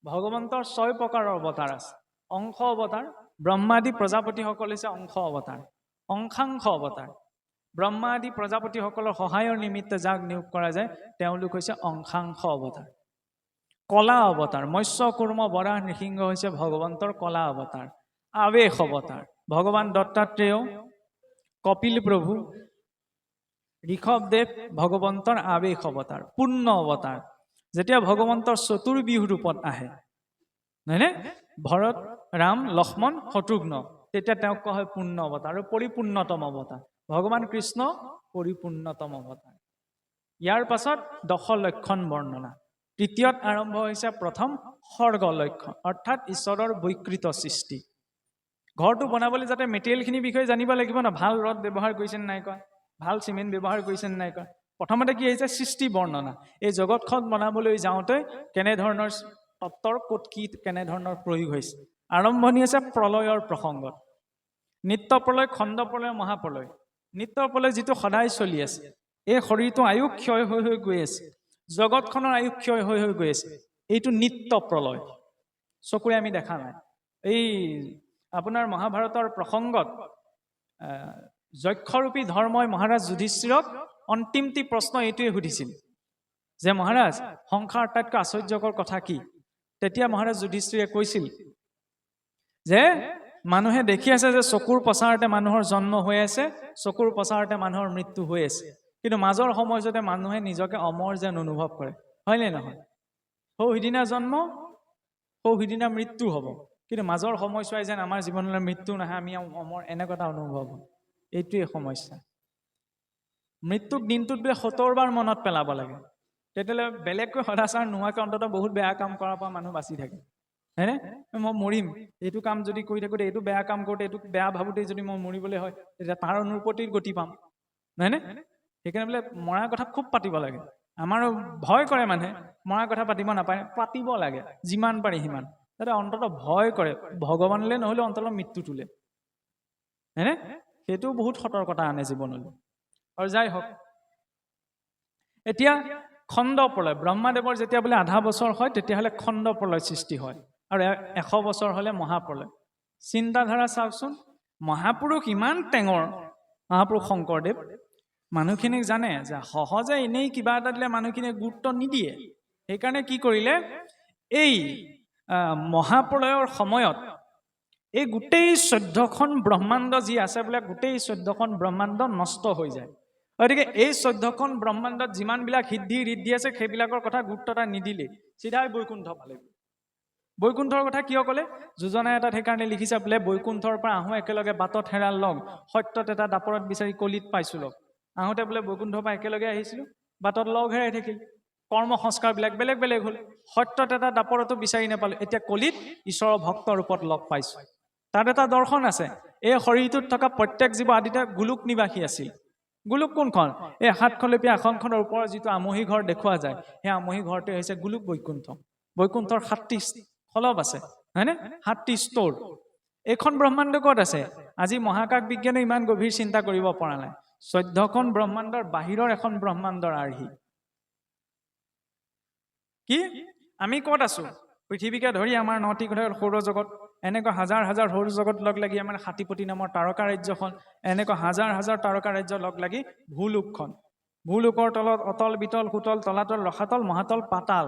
ভগৱন্তৰ 6 প্ৰকাৰৰ অৱতাৰ আছে। অংশ অৱতাৰ, ব্ৰহ্মাদি প্ৰজাপতিসকল হৈছে অংশ অৱতাৰ। অংশাংশ অৱতাৰ, ব্ৰহ্মা আদি প্ৰজাপতিসকলৰ সহায়ৰ নিমিত্তে যাক নিয়োগ কৰা যায় তেওঁলোক হৈছে অংশাংশ অৱতাৰ। কলা অৱতাৰ, মৎস্য কুৰ্ম বৰাহ নৃসিংহ হৈছে ভগৱন্তৰ কলা অৱতাৰ। আৱেশ অৱতাৰ, ভগৱান দত্তাত্ৰেয়, কপিল প্ৰভু, ঋষভদেৱ ভগৱন্তৰ আৱেশ অৱতাৰ। পূৰ্ণ অৱতাৰ, যেতিয়া ভগৱন্তৰ চতুৰ্বিহু ৰূপত আহে, নহয়নে? ভৰত, ৰাম, লক্ষ্মণ, শত্ৰুঘ্ন, তেতিয়া তেওঁক কোৱা হয় পূৰ্ণ অৱতাৰ আৰু পৰিপূৰ্ণতম অৱতাৰ। ভগৱান কৃষ্ণ পৰিপূৰ্ণতম অৱতাৰ। ইয়াৰ পাছত 10 লক্ষণ বৰ্ণনা। তৃতীয়ত আৰম্ভ হৈছে প্ৰথম সৰ্গ লক্ষণ, অৰ্থাৎ ঈশ্বৰৰ বৈকৃত সৃষ্টি। ঘৰটো বনাবলৈ যাতে মেটেৰিয়েলখিনিৰ বিষয়ে জানিব লাগিব ন, ভাল ৰদ ব্যৱহাৰ কৰিছে নে নাই কৰা, ভাল চিমেণ্ট ব্যৱহাৰ কৰিছে নে নাই কৰা। প্ৰথমতে কি আহিছে? সৃষ্টি বৰ্ণনা। এই জগতখন বনাবলৈ যাওঁতে কেনেধৰণৰ তত্ত্বৰ ক'ত কি কেনেধৰণৰ প্ৰয়োগ হৈছে। আৰম্ভণি আছে প্ৰলয়ৰ প্ৰসংগত। নিত্য প্ৰলয়, খণ্ড প্ৰলয়, মহাপ্ৰলয়। নিত্য প্ৰলয় যিটো সদায় চলি আছে, এই শৰীৰটো আয়ু ক্ষয় হৈ হৈ গৈ আছে, জগতখনৰ আয়ু ক্ষয় হৈ হৈ গৈ আছে, এইটো নিত্য প্ৰলয়, চকুৰে আমি দেখা নাই। এই আপোনাৰ মহাভাৰতৰ প্ৰসংগত যক্ষৰূপী ধৰ্মই মহাৰাজ যুধিষ্ঠিৰক অন্তিমটি প্ৰশ্ন এইটোৱে সুধিছিল যে মহাৰাজ সংসাৰ আটাইতকৈ আশ্চৰ্যকৰ কথা কি? তেতিয়া মহাৰাজ যুধিষ্ঠিৰে কৈছিল যে মানুহে দেখি আছে যে চকুৰ প্ৰচাৰতে মানুহৰ জন্ম হৈ আছে, চকুৰ প্ৰচাৰতে মানুহৰ মৃত্যু হৈ আছে, কিন্তু মাজৰ সময়তে মানুহে নিজকে অমৰ যেন অনুভৱ কৰে, হয়নে নহয়? সিদিনা জন্ম, সিদিনা মৃত্যু হ'ব, কিন্তু মাজৰ সময়ছোৱাই যেন আমাৰ জীৱনলৈ মৃত্যু নাহে, আমি অমৰ, এনেকুৱা এটা অনুভৱ হয়। এইটোৱে সমস্যা। মৃত্যুক দিনটোত বোলে 70 বাৰ মনত পেলাব লাগে, তেতিয়াহ'লে বেলেগকৈ সদাচাৰ নোহোৱাকৈ অন্ততঃ বহুত বেয়া কাম কৰাৰ পৰা মানুহ বাচি থাকে, হয়নে? মই মৰিম, এইটো কাম যদি কৰি থাকোঁতে, এইটো বেয়া কাম কৰোঁতে, এইটো বেয়া ভাবোঁতেই যদি মই মৰিবলৈ হয়, তেতিয়া তাৰ অনুপতিৰ গতি পাম, নহয়নে? সেইকাৰণে বোলে মৰাৰ কথা খুব পাতিব লাগে। আমাৰো ভয় কৰে মানুহে, মৰাৰ কথা পাতিব নাপায়, পাতিব লাগে যিমান পাৰি সিমান, যাতে অন্ততঃ ভয় কৰে, ভগৱানলৈ নহ'লেও অন্ততঃ মৃত্যুটোলৈ, হয়নে? সেইটো বহুত সতৰ্কতা আনে জীৱনলৈ। আৰু যাই হওক, এতিয়া খণ্ড প্ৰলয়, ব্ৰহ্মাদেৱৰ যেতিয়া বোলে আধা বছৰ হয় তেতিয়াহ'লে খণ্ড প্ৰলয় সৃষ্টি হয়, আৰু 100 বছৰ হ'লে মহাপ্ৰলয়। চিন্তাধাৰা চাওকচোন, মহাপুৰুষ ইমান টেঙৰ, মহাপুৰুষ শংকৰদেৱ, মানুহখিনিক জানে যে সহজে এনেই কিবা এটা দিলে মানুহখিনিয়ে গুৰুত্ব নিদিয়ে, সেইকাৰণে কি কৰিলে, এই মহাপ্ৰলয়ৰ সময়ত এই গোটেই 14খন ব্ৰহ্মাণ্ড যি আছে বোলে, গোটেই 14খন ব্ৰহ্মাণ্ড নষ্ট হৈ যায়। গতিকে এই 14খন ব্ৰহ্মাণ্ডত যিমানবিলাক সিদ্ধি ঋদ্ধি আছে সেইবিলাকৰ কথা গুৰুত্ব এটা নিদিলে, চিধাই বৈকুণ্ঠ পালে। বৈকুণ্ঠৰ কথা কিয় ক'লে? যোজনা এটাত সেইকাৰণে লিখিছে বোলে, বৈকুণ্ঠৰ পৰা আহোঁ একেলগে বাটত হেৰাল লগ, সত্যত এটা দাপৰত বিচাৰি কলিত পাইছোঁ লগ। আহোঁতে বোলে বৈকুণ্ঠৰ পৰা একেলগে আহিছিলোঁ, বাটত লগ হেৰাই থাকিল, কৰ্ম সংস্কাৰবিলাক বেলেগ বেলেগ হ'ল, সত্যত এটা দাপৰতো বিচাৰি নাপালোঁ, এতিয়া কলিত ঈশ্বৰৰ ভক্ত ৰূপত লগ পাইছোঁ। তাত এটা দৰ্শন আছে, এই শৰীৰটোত থকা প্ৰত্যেক জীৱ আদিতে গোলোক নিবাসী আছিল। গোলোক কোনখন? এই 7খলপীয়া আসনখনৰ ওপৰত যিটো আমহি ঘৰ দেখুওৱা যায়, সেই আমহি ঘৰটোৱে হৈছে গোলোক বৈকুণ্ঠ। বৈকুণ্ঠৰ 7টি খলপ আছে, হয়নে? 7টি স্তৰ। এইখন ব্ৰহ্মাণ্ড ক'ত আছে? আজি মহাকাশ বিজ্ঞানে ইমান গভীৰ চিন্তা কৰিব পৰা নাই। 14খন ব্ৰহ্মাণ্ডৰ বাহিৰৰ এখন ব্ৰহ্মাণ্ডৰ আৰ্হি। কি আমি ক'ত আছো? পৃথিৱীকে ধৰি আমাৰ 9টি গ্ৰহ, সৌৰজগত, এনেকুৱা হাজাৰ হাজাৰ সৌৰজগত লগ লাগি আমাৰ হাতীপতি নামৰ তাৰকা ৰাজ্যখন, এনেকুৱা হাজাৰ হাজাৰ তাৰকা ৰাজ্য লগ লাগি ভূলোকখন। ভূলোকৰ তলত অতল, বিতল, সুতল, তলাতল, ৰসাতল, মহাতল, পাতাল।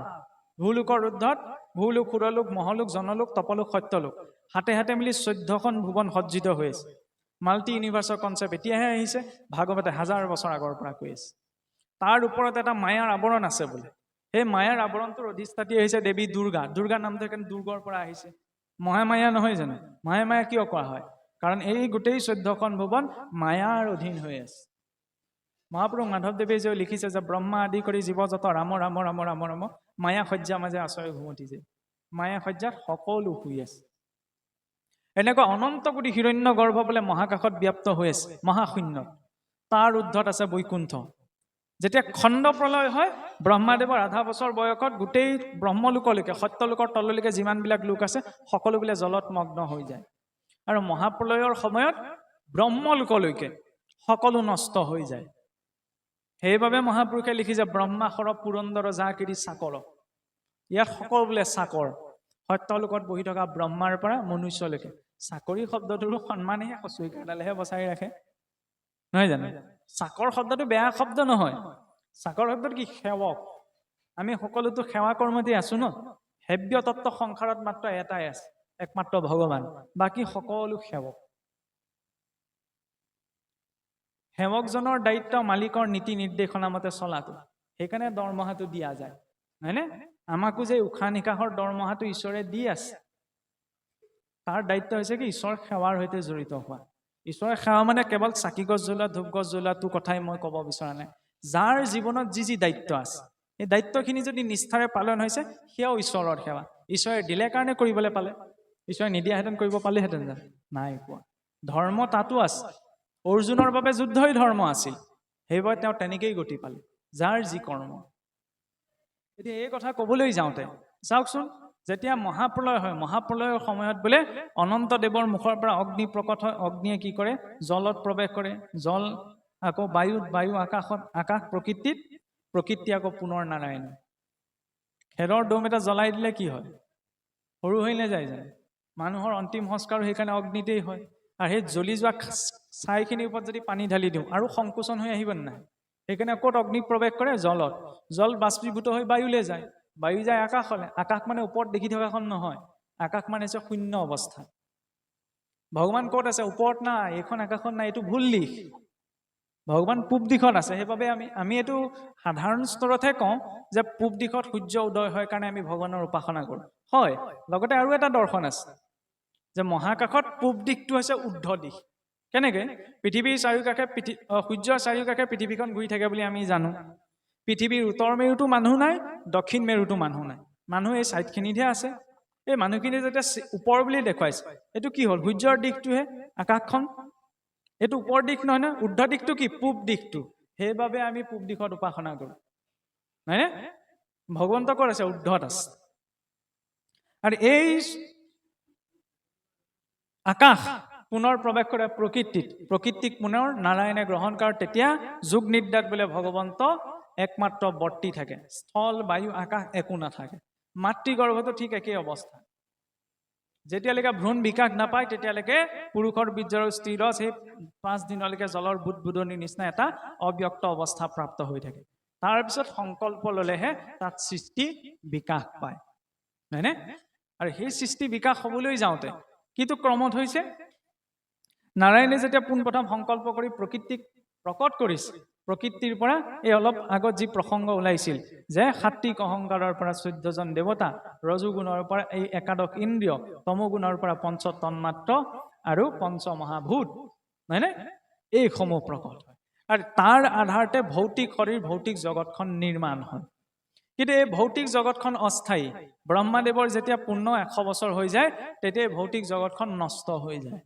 ভূলোকৰ ঊৰ্ধ্বত ভূলোক, সুৰলোক, মহলোক, জনলোক, তপলোক, সত্যলোক। হাতে হাতে মিলি 14খন ভুৱন সজ্জিত হৈ আছে। মাল্টি ইউনিভাৰ্চৰ কনচেপ্ট এতিয়াহে আহিছে, ভাগৱতে 1000 বছৰ আগৰ পৰা কৈ আছে। তাৰ ওপৰত এটা মায়াৰ আৱৰণ আছে বোলে, সেই মায়াৰ আৱৰণটোৰ অধিষ্ঠাত্ৰী হৈছে দেৱী দুৰ্গা। দুৰ্গা নামটো সেইকাৰণে দুৰ্গৰ পৰা আহিছে, মহামায়া নহয় জানো? মায়া কিয় কোৱা হয়? কাৰণ এই গোটেই 14খন ভুৱন মায়াৰ অধীন হৈ আছে। মহাপুৰুষ মাধৱদেৱে যে লিখিছে যে ব্ৰহ্মা আদি কৰি জীৱ যত ৰাম ৰাম ৰাম ৰাম ৰাম, মায়া সজ্জা মাজে আচৰে ঘুমতি যে, মায়া সজ্জাত সকলো শুই আছে। এনেকুৱা অনন্ত কোটি হিৰণ্য গৰ্ভ বোলে মহাকাশত ব্যাপ্ত হৈ আছে, মহাশূন্যত। তাৰ ঊৰ্ধ্বত আছে বৈকুণ্ঠ। যেতিয়া খণ্ড প্ৰলয় হয়, ব্ৰহ্মাদেৱৰ আধা বছৰ বয়সত গোটেই ব্ৰহ্মলোকলৈকে, সত্যলোকৰ তললৈকে যিমানবিলাক লোক আছে সকলো বোলে জলত মগ্ন হৈ যায়, আৰু মহাপ্ৰলয়ৰ সময়ত ব্ৰহ্মলোকলৈকে সকলো নষ্ট হৈ যায়। সেইবাবে মহাপুৰুষে লিখিছে ব্ৰহ্মাসৰ পুৰন্দৰ জাকিৰি চাকৰ, ইয়াত সকলো বোলে চাকৰ। সত্যলোকত বহি থকা ব্ৰহ্মাৰ পৰা মনুষ্যলৈকে চাকৰি শব্দটোৰো সন্মানেহে কচুৰিকাডালেহে বচাই ৰাখে নহয় জানো চাকৰ শব্দটো বেয়া শব্দ নহয় চাকৰ শব্দটো কি সেৱক আমি সকলোতো সেৱা কৰ্মতে আছো ন হেব্য তত্ত্ব সংসাৰত মাত্ৰ এটাই আছে একমাত্ৰ ভগৱান বাকী সকলো সেৱক সেৱকজনৰ দায়িত্ব মালিকৰ নীতি নিৰ্দেশনা মতে চলাটো সেইকাৰণে দৰমহাটো দিয়া যায় হয়নে আমাকো যে উশাহ নিশাহৰ দৰমহাটো ঈশ্বৰে দি আছে তাৰ দায়িত্ব হৈছে কি ঈশ্বৰ সেৱাৰ সৈতে জড়িত হোৱা ঈশ্বৰৰ সেৱা মানে কেৱল চাকি গছ জ্বলোৱা ধূপ গছ জ্বলোৱাটো কথাই মই ক'ব বিচৰা নাই যাৰ জীৱনত যি দায়িত্ব আছে এই দায়িত্বখিনি যদি নিষ্ঠাৰে পালন হৈছে সেয়াও ঈশ্বৰৰ সেৱা ঈশ্বৰে দিলে কাৰণে কৰিবলৈ পালে ঈশ্বৰে নিদিয়াহেঁতেন কৰিব পালেহেঁতেন জানো নাই পোৱা ধৰ্ম তাতো আছে অৰ্জুনৰ বাবে যুদ্ধই ধৰ্ম আছিল সেইবাবে তেওঁ তেনেকেই গতি পালে যাৰ যি কৰ্ম এতিয়া এই কথা ক'বলৈ যাওঁতে চাওকচোন যেতিয়া মহাপ্ৰলয় হয় মহাপ্ৰলয়ৰ সময়ত বোলে অনন্ত দেৱৰ মুখৰ পৰা অগ্নি প্ৰকট হয় অগ্নিয়ে কি কৰে জলত প্ৰৱেশ কৰে জল আকৌ বায়ু আকাশত আকাশ প্ৰকৃতি আকৌ পুনৰ নাৰায়ণ খেৰৰ দম এটা জ্বলাই দিলে কি হয় সৰু হৈ নাযায় জানো মানুহৰ অন্তিম সংস্কাৰ সেইকাৰণে অগ্নিতেই হয় আৰু সেই জ্বলি যোৱা ছাইখিনিৰ ওপৰত যদি পানী ঢালি দিওঁ আৰু সংকোচন হৈ আহিব নাই সেইকাৰণে ক'ত অগ্নি প্ৰৱেশ কৰে জলত জল বাষ্পীভূত হৈ বায়ুলৈ যায় বায়ু যায় আকাশলৈ আকাশ মানে ওপৰত দেখি থকাখন নহয় আকাশ মানে হৈছে শূন্য অৱস্থা ভগৱান ক'ত আছে ওপৰত নাই এইখন আকাশত নাই এইটো ভুল দিশ ভগৱান পূব দিশত আছে সেইবাবে আমি এইটো সাধাৰণ স্তৰতহে কওঁ যে পূব দিশত সূৰ্য উদয় হয় কাৰণে আমি ভগৱানৰ উপাসনা কৰোঁ হয় লগতে আৰু এটা দৰ্শন আছে যে মহাকাশত পূব দিশটো হৈছে ঊৰ্ধ্ব দিশ কেনেকৈ পৃথিৱীৰ চাৰিওকাষে সূৰ্যৰ চাৰিওকাষে পৃথিৱীখন ঘূৰি থাকে বুলি আমি জানো পৃথিৱীৰ উত্তৰ মেৰুতো মানুহ নাই দক্ষিণ মেৰুতো মানুহ নাই মানুহ এই ছাইডখিনিতহে আছে এই মানুহখিনি যেতিয়া ওপৰ বুলি দেখুৱাইছে এইটো কি হ'ল সূৰ্যৰ দিশটোহে আকাশখন এইটো ওপৰ দিশ নহয় ন ঊৰ্ধ্ব দিশটো কি পূব দিশটো সেইবাবে আমি পূব দিশত উপাসনা কৰোঁ নহয়নে ভগৱন্ত ক'ত আছে ঊৰ্ধ্বত আছে আৰু এই আকাশ পুনৰ প্ৰৱেশ কৰে প্ৰকৃতিক পুনৰ নাৰায়ণে গ্ৰহণ কৰে তেতিয়া যোগ নিদ্ৰাত বোলে ভগৱন্ত একমাত্ৰ বৰ্তি থাকে স্থল বায়ু আকাশ একো নাথাকে মাতৃগৰ্ভতো ঠিক একেই অৱস্থা যেতিয়ালৈকে ভ্ৰূণ বিকাশ নাপায় তেতিয়ালৈকে পুৰুষৰ বীৰ্যৰ স্থিৰজ সেই 5 দিনলৈকে জলৰ বুদবুদনিৰ নিচিনা এটা অব্যক্ত অৱস্থা প্ৰাপ্ত হৈ থাকে তাৰপিছত সংকল্প ল'লেহে তাত সৃষ্টি বিকাশ পায় নহয়নে আৰু সেই সৃষ্টি বিকাশ হ'বলৈ যাওঁতে কিটো ক্ৰমত হৈছে নাৰায়ণে যেতিয়া পোনপ্ৰথম সংকল্প কৰি প্ৰকৃতিক প্ৰকট কৰিছে প্ৰকৃতিৰ পৰা এই অলপ আগত যি প্ৰসংগ ওলাইছিল যে সাত্বিক অহংকাৰৰ পৰা 14জন দেৱতা ৰজোগুণৰ পৰা এই একাদশ ইন্দ্ৰিয় তমোগুণৰ পৰা পঞ্চ তন্মাত্ৰ আৰু পঞ্চ মহাভূত নহয়নে এইসমূহ প্ৰকট হয় আৰু তাৰ আধাৰতে ভৌতিক শৰীৰ ভৌতিক জগতখন নিৰ্মাণ হয় কিন্তু এই ভৌতিক জগতখন অস্থায়ী ব্ৰহ্মাদেৱৰ যেতিয়া পূৰ্ণ 100 বছৰ হৈ যায় তেতিয়া ভৌতিক জগতখন নষ্ট হৈ যায়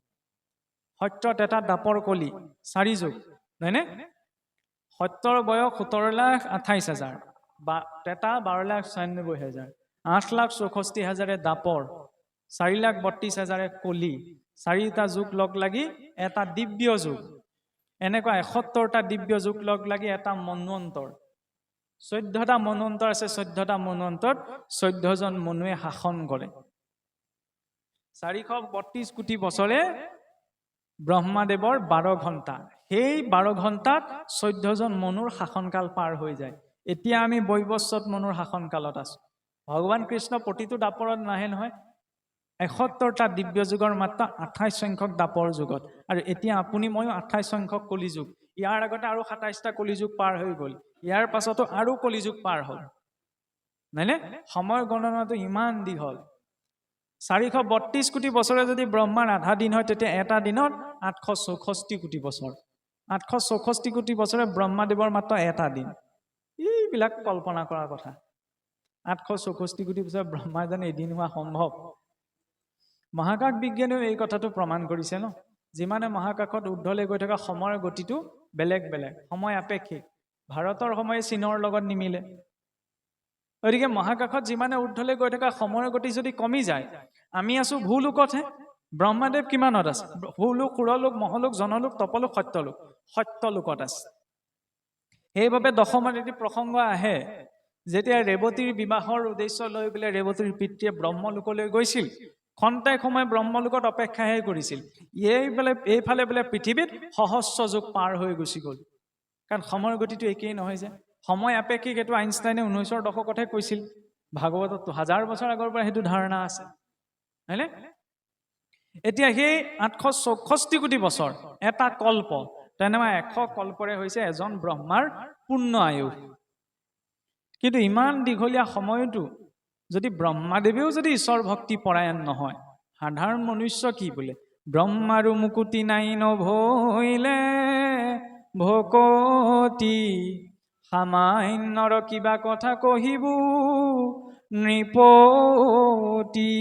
সত্যত এটা দাপৰ কলি 4 যুগ নহয়নে সত্যৰ বয়স 17,28,000 বা তেতা 12,96,000 8,64,000 দাপৰ 4,32,000 কলি 4টা যুগ লগ লাগি এটা দিব্য যুগ এনেকুৱা 71টা দিব্য যুগ লগ লাগি এটা মন্বন্তৰ 14টা মন্বন্তৰ আছে 14টা মন্বন্তৰত 14জন মনুৱে শাসন কৰে 432 কোটি বছৰে ব্ৰহ্মাদেৱৰ 12 ঘণ্টা সেই 12 ঘণ্টাত 14জন মনুৰ শাসনকাল পাৰ হৈ যায় এতিয়া আমি বৈবস্বত মনুৰ শাসনকালত আছো ভগৱান কৃষ্ণ প্ৰতিটো দাপৰত নাহে নহয় 71টা দিব্য যুগৰ মাত্ৰ 28 সংখ্যক দাপৰ যুগত আৰু এতিয়া আপুনি ময়ো 28 সংখ্যক কলিযুগ ইয়াৰ আগতে আৰু 27টা কলিযুগ পাৰ হৈ গ'ল ইয়াৰ পাছতো আৰু কলিযুগ পাৰ হ'ল নহয়নে সময় গণনাটো ইমান দীঘল 432 কোটি বছৰে যদি ব্ৰহ্মাৰ আধা দিন হয় তেতিয়া এটা দিনত 864 কোটি বছৰ 864 কোটি বছৰে ব্ৰহ্মাদেৱৰ মাত্ৰ এটা দিন এইবিলাক কল্পনা কৰাৰ কথা 864 কোটি বছৰ ব্ৰহ্মাৰ জানো এদিন হোৱা সম্ভৱ মহাকাশ বিজ্ঞানেও এই কথাটো প্ৰমাণ কৰিছে ন যিমানে মহাকাশত ঊৰ্ধ্বলৈ গৈ থকা সময়ৰ গতিটো বেলেগ বেলেগ সময় আপেক্ষিক ভাৰতৰ সময় চীনৰ লগত নিমিলে গতিকে মহাকাশত যিমানে ঊৰ্ধ্বলৈ গৈ থকা সময়ৰ গতি যদি কমি যায় আমি আছো ভূলোকতহে ব্ৰহ্মাদেৱ কিমানত আছে ভূলোক সুৰলোক মহলোক জনলোক তপলোক সত্যলোকত আছে সেইবাবে দশমত এটি প্ৰসংগ আহে যেতিয়া ৰেৱতীৰ বিবাহৰ উদ্দেশ্য লৈ পেলাই ৰেৱতীৰ পিতৃয়ে ব্ৰহ্মলোকলৈ গৈছিল, খন্তেক সময় ব্ৰহ্মলোকত অপেক্ষাহে কৰিছিল। এইফালে বোলে পৃথিৱীত সহস্ৰ যুগ পাৰ হৈ গুচি গ'ল। কাৰণ সময়ৰ গতিটো একেই নহয় যে, সময় আপেক্ষিক, এইটো আইনষ্টাইনে 19ৰ দশকতহে কৈছিল। ভাগৱততো 1000 বছৰ আগৰ পৰা সেইটো ধাৰণা আছে, হয়নে? এতিয়া সেই 864 কোটি বছৰ, এটা কল্প, তেনেকুৱা 100 কল্পৰে হৈছে এজন ব্ৰহ্মাৰ পূৰ্ণ আয়ুস। কিন্তু ইমান দীঘলীয়া সময়তো যদি ব্ৰহ্মাদেৱেও যদি ঈশ্বৰ ভক্তি পৰায়ণ নহয়, সাধাৰণ মনুষ্য কি বোলে? ব্ৰহ্মাৰো মুকুতি নাই নভৈলে ভকতি, সামান্যৰ কিবা কথা কহিবু নৃপতি।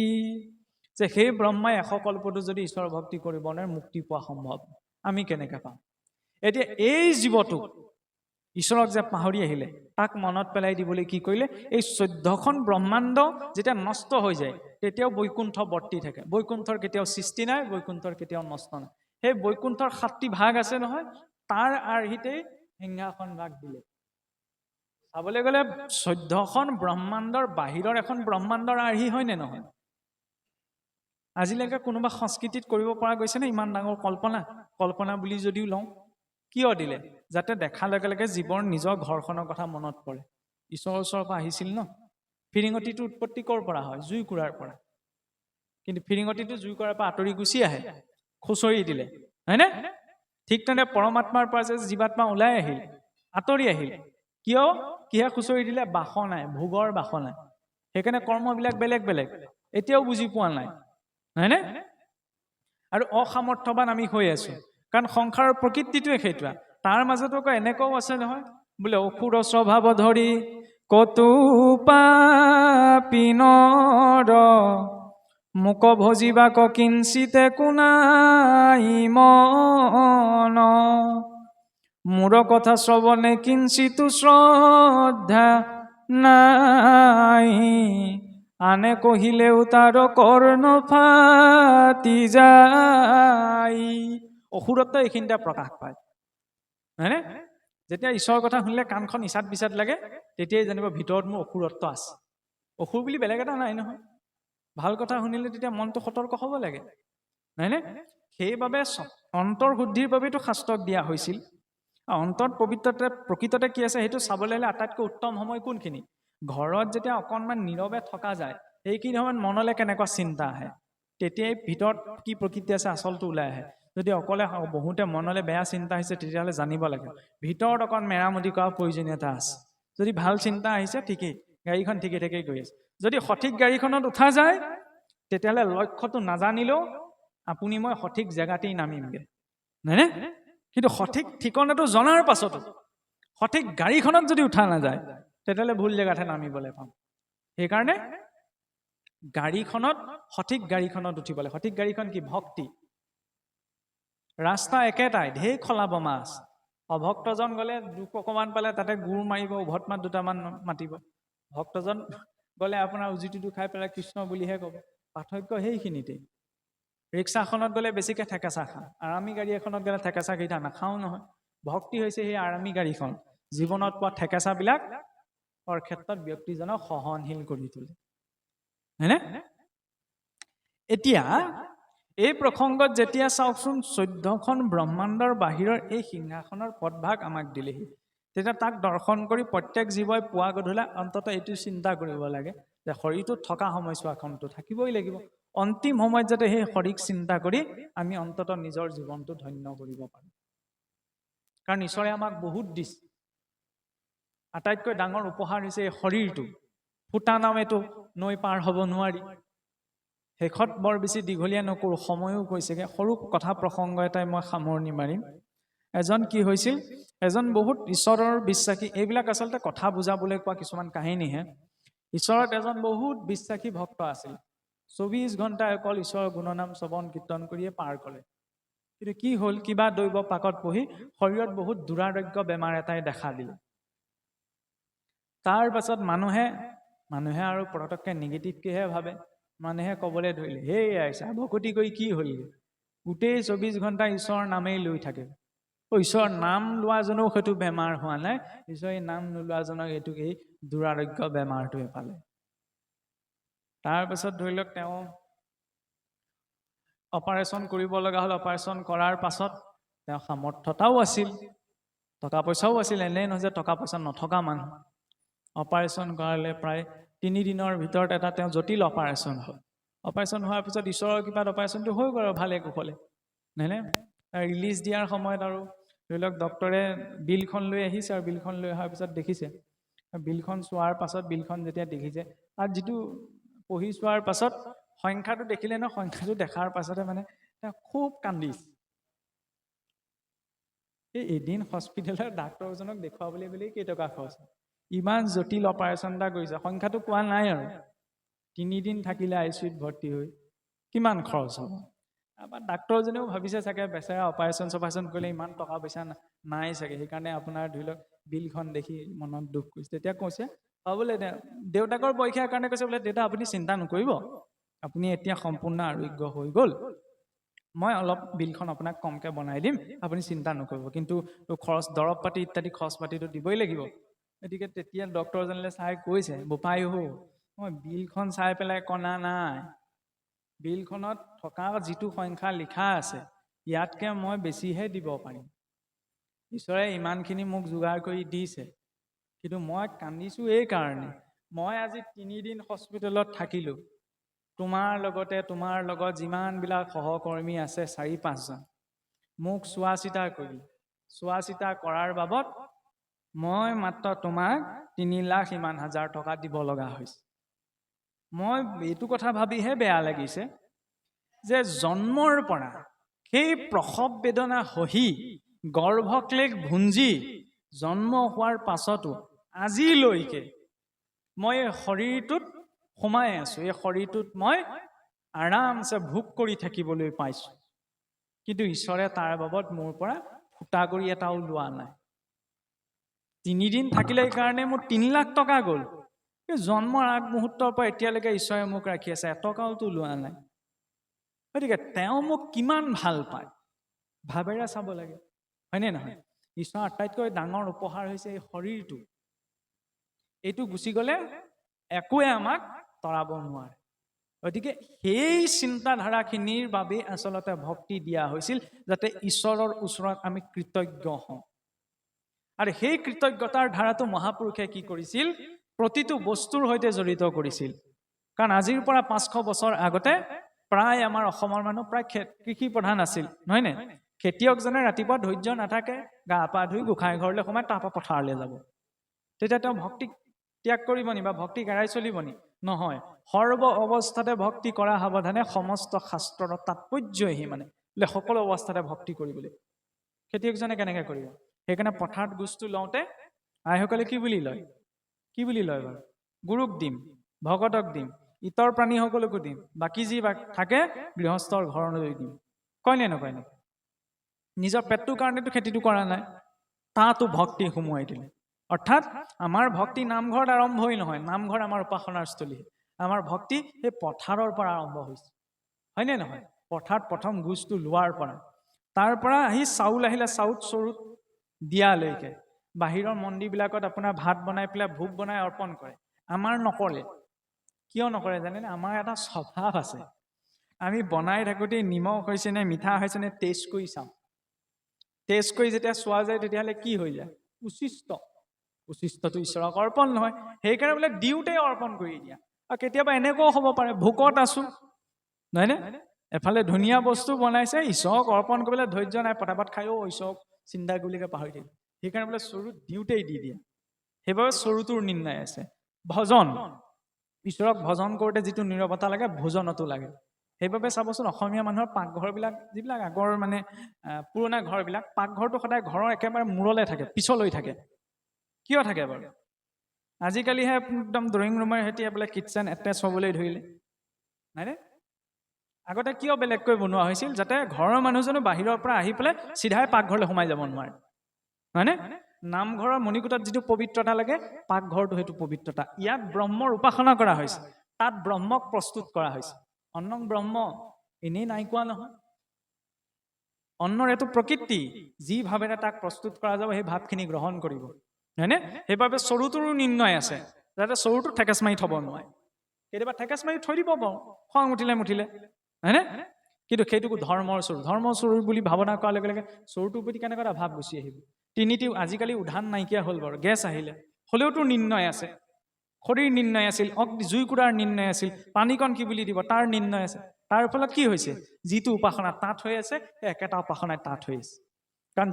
যে সেই ব্ৰহ্মাই 100 কল্পতো যদি ঈশ্বৰ ভক্তি কৰিব নোৱাৰে, মুক্তি পোৱা সম্ভৱ, আমি কেনেকৈ পাম? এতিয়া এই জীৱটোক ঈশ্বৰক যে পাহৰি আহিলে, তাক মনত পেলাই দিবলৈ কি কৰিলে? এই 14খন ব্ৰহ্মাণ্ড যেতিয়া নষ্ট হৈ যায়, তেতিয়াও বৈকুণ্ঠ বৰ্তি থাকে। বৈকুণ্ঠৰ কেতিয়াও সৃষ্টি নাই, বৈকুণ্ঠৰ কেতিয়াও নষ্ট নাই। সেই বৈকুণ্ঠৰ 7টি ভাগ আছে নহয়, তাৰ আৰ্হিতেই সিংহাসন ভাগ দিলে। চাবলৈ গ'লে 14খন ব্ৰহ্মাণ্ডৰ বাহিৰৰ এখন ব্ৰহ্মাণ্ডৰ আৰ্হি হয় নে নহয়? আজিলৈকে কোনোবা সংস্কৃতিত কৰিব পৰা গৈছেনে ইমান ডাঙৰ কল্পনা? কল্পনা বুলি যদিও লওঁ, কিয় দিলে? যাতে দেখাৰ লগে লগে জীৱৰ নিজৰ ঘৰখনৰ কথা মনত পৰে। ঈশ্বৰৰ ওচৰৰ পৰা আহিছিল ন। ফিৰিঙতিটো উৎপত্তি ক'ৰ পৰা হয়? জুইকুৰাৰ পৰা। কিন্তু ফিৰিঙতিটো জুইকুৰাৰ পৰা আঁতৰি গুচি আহে, খুচৰি দিলে, হয়নে? ঠিক তেনে পৰমাত্মাৰ পৰা যে জীৱাত্মা ওলাই আহিল, আঁতৰি আহিল, কিয়? কিহে খুচৰি দিলে? বাসনাই, ভোগৰ বাসনাই। সেইকাৰণে কৰ্মবিলাক বেলেগ বেলেগ, এতিয়াও বুজি পোৱা নাই, হয়নে? আৰু অসামৰ্থ্যৱান আমি হৈ আছো, কাৰণ সংসাৰৰ প্ৰকৃতিটোৱে সেইটোৱা। তাৰ মাজতো আকৌ এনেকুৱাও আছে নহয়, বোলে অসুৰ স্বভাৱ ধৰি কতু পাপী নৰ, মোক ভজিবাক কিঞ্চিতে কোনাই মন, মোৰ কথা শ্ৰৱণে কিঞ্চিতো শ্ৰদ্ধা নাই, আনে কহিলেও তাৰ কৰ্ণ ফাটি যায়। অসুৰত্ব এইখিনিতে প্ৰকাশ পায়, হয়নে? যেতিয়া ঈশ্বৰৰ কথা শুনিলে কাণখন ইচাত বিচাত লাগে, তেতিয়াই জানিব ভিতৰত মোৰ অসুৰত্ব আছে। অসুৰ বুলি বেলেগ এটা নাই নহয়। ভাল কথা শুনিলে তেতিয়া মনটো সতৰ্ক হ'ব লাগে, হয়নে? সেইবাবে অন্তৰ শুদ্ধিৰ বাবেতো শাস্ত্ৰক দিয়া হৈছিল। অন্তৰত পবিত্ৰতা প্ৰকৃততে কি আছে সেইটো চাবলৈ হ'লে আটাইতকৈ উত্তম সময় কোনখিনি? ঘৰত যেতিয়া অকণমান নীৰৱে থকা যায়, সেইখিনি সময়ত মনলৈ কেনেকুৱা চিন্তা আহে, তেতিয়াই ভিতৰত কি প্ৰকৃতি আছে আচলটো ওলাই আহে। যদি অকলে বহুতে মনলৈ বেয়া চিন্তা আহিছে, তেতিয়াহ'লে জানিব লাগে ভিতৰত অকণ মেৰামতি কৰাৰ প্ৰয়োজনীয়তা আছে। যদি ভাল চিন্তা আহিছে, ঠিকেই, গাড়ীখন ঠিকে ঠিকেই গৈ আছে। যদি সঠিক গাড়ীখনত উঠা যায়, তেতিয়াহ'লে লক্ষ্যটো নাজানিলেও আপুনি মই সঠিক জেগাতেই নামিমগৈ, হয়নে? কিন্তু সঠিক ঠিকনাটো জনাৰ পাছতো সঠিক গাড়ীখনত যদি উঠা নাযায়, তেতিয়াহ'লে ভুল জেগাতহে নামিবলৈ পাম। সেইকাৰণে গাড়ীখনত, সঠিক গাড়ীখনত উঠিবলৈ, সঠিক গাড়ীখন কি? ভক্তি। ৰাস্তা একেটাই, ঢেৰ খলা বমা আছে। অভক্তজন গ'লে দুখ অকণমান পালে তাতে গুৰ মাৰিব, উভত মাত দুটামান মাতিব। ভক্তজন গ'লে আপোনাৰ উজিতিটো খাই পেলাই কৃষ্ণ বুলিহে ক'ব। পাৰ্থক্য সেইখিনিতেই। ৰিক্সাখনত গ'লে বেছিকৈ থেকেচা খাওঁ, আৰামী গাড়ী এখনত গ'লে থেকেচা কেইটা নাখাওঁ নহয়। ভক্তি হৈছে সেই আৰামী গাড়ীখন, জীৱনত পোৱা থেকেচাবিলাক ক্ষেত্ৰত ব্যক্তিজনক সহনশীল কৰি তোলে, হয়নে? এতিয়া এই প্ৰসংগত যেতিয়া চাওকচোন 14খন ব্ৰহ্মাণ্ডৰ বাহিৰৰ এই সিংহাসনৰ পদভাগ আমাক দিলেহি, তেতিয়া তাক দৰ্শন কৰি প্ৰত্যেক জীৱই পুৱা গধূলা অন্ততঃ এইটো চিন্তা কৰিব লাগে যে শৰীৰটোত থকা সময়ছোৱাখনটো থাকিবই লাগিব। অন্তিম সময়ত যাতে সেই শৰীৰক চিন্তা কৰি আমি অন্ততঃ নিজৰ জীৱনটো ধন্য কৰিব পাৰোঁ। কাৰণ ঈশ্বৰে আমাক বহুত দিছে। আটাইতকৈ ডাঙৰ উপহাৰ হৈছে এই শৰীৰটো। ফুটা নামেতো নৈ পাৰ হ'ব নোৱাৰি। শেষত বৰ বেছি দীঘলীয়া নকৰোঁ, সময়ো কৈছেগৈ। সৰু কথা প্ৰসংগ এটাই মই সামৰণি মাৰিম। এজন কি হৈছিল, এজন বহুত ঈশ্বৰৰ বিশ্বাসী, এইবিলাক আচলতে কথা বুজাবলৈ কোৱা কিছুমান কাহিনীহে। ঈশ্বৰত এজন বহুত বিশ্বাসী ভক্ত আছিল। 24 ঘণ্টা অকল ঈশ্বৰৰ গুণনাম শ্ৰৱণ কীৰ্তন কৰিয়ে পাৰ কৰে। কিন্তু কি হ'ল, কিবা দৈৱ পাকত পঢ়ি শৰীৰত বহুত দুৰাৰোগ্য বেমাৰ এটাই দেখা দিলে। তাৰ পাছত মানুহে আৰু পটককৈ নিগেটিভকৈহে ভাবে। মানুহে ক'বলৈ ধৰিলে, হেই আইছা ভকতি কৰি কি হ'ল? গোটেই 24 ঘণ্টা ঈশ্বৰৰ নামেই লৈ থাকে, ঈশ্বৰৰ নাম লোৱাজনেও সেইটো বেমাৰ হোৱা নাই, ঈশ্বৰৰ নাম নোলোৱাজনক এইটোক এই দুৰাৰোগ্য বেমাৰটোৱে পালে। তাৰপিছত ধৰি লওক তেওঁ অপাৰেশ্যন কৰিব লগা হ'ল। অপাৰেশ্যন কৰাৰ পাছত তেওঁ সামৰ্থ্যতাও আছিল, টকা পইচাও আছিল, এনেই নহয় যে টকা পইচা নথকা মানুহ। অপাৰেশ্যন কৰালে প্ৰায় 3 দিনৰ ভিতৰত এটা তেওঁ জটিল অপাৰেশ্যন হ'ল। অপাৰেশ্যন হোৱাৰ পিছত ঈশ্বৰৰ কৃপাত অপাৰেশ্যনটো হৈ গ'ল ভালে কুশলে, নহয়নে? ৰিলিজ দিয়াৰ সময়ত আৰু ধৰি লওক ডক্টৰে বিলখন লৈ আহিছে, আৰু বিলখন লৈ অহাৰ পিছত দেখিছে, বিলখন চোৱাৰ পাছত বিলখন যেতিয়া দেখিছে, তাত যিটো পঢ়ি চোৱাৰ পাছত সংখ্যাটো দেখিলে ন, সংখ্যাটো দেখাৰ পাছতে মানে তেওঁ খুব কান্দিছে। এদিন হস্পিটেলৰ ডাক্তৰজনক দেখুৱাবলৈ বুলি কেইটকা খৰচ, ইমান জটিল অপাৰেশ্যন এটা কৰিছে, সংখ্যাটো কোৱা নাই আৰু 3 দিন থাকিলে ICUত ভৰ্তি হৈ কিমান খৰচ হ'ব। আমাৰ ডাক্তৰজনেও ভাবিছে চাগে বেচেৰা অপাৰেশ্যন কৰিলে ইমান টকা পইচা নাই চাগে, সেইকাৰণে আপোনাৰ ধৰি লওক বিলখন দেখি মনত দুখ কৰিছে। তেতিয়া কৈছে বোলে দেউতাকৰ পৰীক্ষাৰ কাৰণে কৈছে বোলে, দেউতা আপুনি চিন্তা নকৰিব, আপুনি এতিয়া সম্পূৰ্ণ আৰোগ্য হৈ গ'ল, মই অলপ বিলখন আপোনাক কমকৈ বনাই দিম, আপুনি চিন্তা নকৰিব, কিন্তু খৰচ দৰৱ পাতি ইত্যাদি খৰচ পাতিটো দিবই লাগিব। গতিকে তেতিয়া ডক্তৰজনলৈ চাই কৈছে, বোপাই মই বিলখন চাই পেলাই কনা নাই, বিলখনত থকা যিটো সংখ্যা লিখা আছে ইয়াতকৈ মই বেছিহে দিব পাৰিম। ঈশ্বৰে ইমানখিনি মোক যোগাৰ কৰি দিছে, কিন্তু মই কান্দিছোঁ এই কাৰণে, মই আজি 3 দিন হস্পিটেলত থাকিলোঁ, তোমাৰ লগত যিমানবিলাক সহকৰ্মী আছে 4-5 জন মোক চোৱা চিতা কৰিলে, চোৱা চিতা কৰাৰ বাবদ মই মাত্ৰ তোমাক 3,00,000 টকা দিব লগা হৈছে। মই এইটো কথা ভাবিহে বেয়া লাগিছে যে জন্মৰ পৰা সেই প্ৰসৱ বেদনা সহি গৰ্ভক্লেশ ভুঞ্জি জন্ম হোৱাৰ পাছতো আজিলৈকে মই এই শৰীৰটোত সোমাই আছো, এই শৰীৰটোত মই আৰামছে ভোগ কৰি থাকিবলৈ পাইছো, কিন্তু ঈশ্বৰে তাৰ বাবদ মোৰ পৰা ফুটা কৰি এটাও লোৱা নাই। 3 দিন থাকিলে কাৰণে মোৰ 3,00,000 টকা গ'ল, জন্মৰ আগমুহূৰ্তৰ পৰা এতিয়ালৈকে ঈশ্বৰে মোক ৰাখি আছে, এটকাওতো লোৱা নাই। গতিকে তেওঁ মোক কিমান ভাল পায় ভাবেৰে চাব লাগে, হয়নে নহয়? ঈশ্বৰৰ আটাইতকৈ ডাঙৰ উপহাৰ হৈছে এই শৰীৰটো, এইটো গুচি গ'লে একোৱে আমাক তৰাব নোৱাৰে। গতিকে সেই চিন্তাধাৰাখিনিৰ বাবে আচলতে ভক্তি দিয়া হৈছিল, যাতে ঈশ্বৰৰ ওচৰত আমি কৃতজ্ঞ হওঁ। আৰু সেই কৃতজ্ঞতাৰ ধাৰাটো মহাপুৰুষে কি কৰিছিল, প্ৰতিটো বস্তুৰ সৈতে জড়িত কৰিছিল। কাৰণ আজিৰ পৰা 500 বছৰ আগতে প্ৰায় আমাৰ অসমৰ মানুহ প্ৰায় কৃষি প্ৰধান আছিল, নহয়নে? খেতিয়কজনে ৰাতিপুৱা ধৈৰ্য নাথাকে, গা পা ধুই গোঁসাই ঘৰলৈ সোমাই তাৰপৰা পথাৰলৈ যাব, তেতিয়া তেওঁ ভক্তিক ত্যাগ কৰিব নি বা ভক্তিক এৰাই চলিব নি? নহয়, সৰ্ব অৱস্থাতে ভক্তি কৰা সাৱধানে, সমস্ত শাস্ত্ৰৰ তাৎপৰ্যহি মানে বোলে সকলো অৱস্থাতে ভক্তি কৰিবলৈ। খেতিয়কজনে কেনেকৈ কৰিব? সেইকাৰণে পথাৰত গুচটো লওঁতে আইসকলে কি বুলি লয় বাৰু? গুৰুক দিম, ভকতক দিম, ইতৰ প্ৰাণীসকলকো দিম, বাকী যি থাকে গৃহস্থৰ ঘৰলৈ দিম, কয়নে নকয়? নিজৰ পেটটোৰ কাৰণেতো খেতিটো কৰা নাই, তাতো ভক্তি সোমোৱাই দিলে। অৰ্থাৎ আমাৰ ভক্তি নামঘৰত আৰম্ভই নহয়, নামঘৰ আমাৰ উপাসনাৰ স্থলী, আমাৰ ভক্তি সেই পথাৰৰ পৰা আৰম্ভ হৈছে, হয়নে নহয়? পথাৰত প্ৰথম গুচটো লোৱাৰ পৰা, তাৰ পৰা আহি চাউল আহিলে চাউল চৰুত দিয়ালৈকে, বাহিৰৰ মন্দিৰবিলাকত আপোনাৰ ভাত বনাই পেলাই ভোগ বনাই অৰ্পণ কৰে। আমাৰ নকৰে, কিয় নকৰে জানেনে? আমাৰ এটা স্বভাৱ আছে, আমি বনাই থাকোঁতে নিমখ হৈছে নে মিঠা হৈছে নে টেষ্ট কৰি চাওঁ। টেষ্ট কৰি যেতিয়া চোৱা যায় তেতিয়াহ'লে কি হৈ যায়? উচিষ্টটো ঈশ্বৰক অৰ্পণ নহয়, সেইকাৰণে বোলে দিওঁতেই অৰ্পণ কৰি দিয়া। আৰু কেতিয়াবা এনেকুৱাও হ'ব পাৰে, ভোকত আছো, নহয়নে? এফালে ধুনীয়া বস্তু বনাইছে, ঈশ্বৰক অৰ্পণ কৰিবলৈ ধৈৰ্য নাই, পটাপট খায়ো ঈশ্বৰক চিন্তা কৰিলেকে পাহৰি থাকিব, সেইকাৰণে বোলে চৰুত দিওঁতেই দি দিয়ে। সেইবাবে চৰুটোৰ নিৰ্ণয় আছে। ভজন, ঈশ্বৰক ভজন কৰোঁতে যিটো নীৰৱতা লাগে ভোজনতো লাগে। সেইবাবে চাবচোন অসমীয়া মানুহৰ পাকঘৰবিলাক, যিবিলাক আগৰ মানে পুৰণা ঘৰবিলাক, পাকঘৰটো সদায় ঘৰৰ একেবাৰে মূৰলৈ থাকে, পিছলৈ থাকে। কিয় থাকে বাৰু? আজিকালিহে একদম ড্ৰয়িং ৰুমৰ সৈতে বোলে কিটচেন এটেচ হ'বলৈ ধৰিলে, হয়নে? আগতে কিয় বেলেগকৈ বনোৱা হৈছিল? যাতে ঘৰৰ মানুহজনো বাহিৰৰ পৰা আহি পেলাই চিধাই পাকঘৰলৈ সোমাই যাব নোৱাৰে, হয়নে? নামঘৰৰ মণিকূটত যিটো পবিত্ৰতা লাগে, পাকঘৰটো সেইটো পবিত্ৰতা। ইয়াত ব্ৰহ্মৰ উপাসনা কৰা হৈছে, তাত ব্ৰহ্মক প্ৰস্তুত কৰা হৈছে। অন্নং ব্ৰহ্ম এনেই নাই কোৱা নহয়, অন্নৰ এইটো প্ৰকৃতি যি ভাৱেৰে তাক প্ৰস্তুত কৰা যাব সেই ভাৱখিনি গ্ৰহণ কৰিব হয়নে সেইবাবে চৰুটোৰো নিৰ্ণয় আছে যাতে চৰুটো ঠেকেচ মাৰি থব নোৱাৰে কেতিয়াবা ঠেকেচ মাৰি থৈ দিব পাৰোঁ খং উঠিলে হয়নে কিন্তু সেইটোকো ধৰ্মৰ চৰু বুলি ভাৱনা কৰাৰ লগে লগে চৰুটোৰ প্ৰতি কেনেকুৱা এটা ভাৱ গুচি আহিব তিনিটি আজিকালি উধান নাইকিয়া হ'ল বাৰু গেছ আহিলে হ'লেওতো নিৰ্ণয় আছে খৰিৰ নিৰ্ণয় আছিল জুইকুৰাৰ নিৰ্ণয় আছিল পানীকণ কি বুলি দিব তাৰ নিৰ্ণয় আছে তাৰ ফলত কি হৈছে যিটো উপাসনা তাত হৈ আছে একেটা উপাসনাই তাত হৈ আছে কাৰণ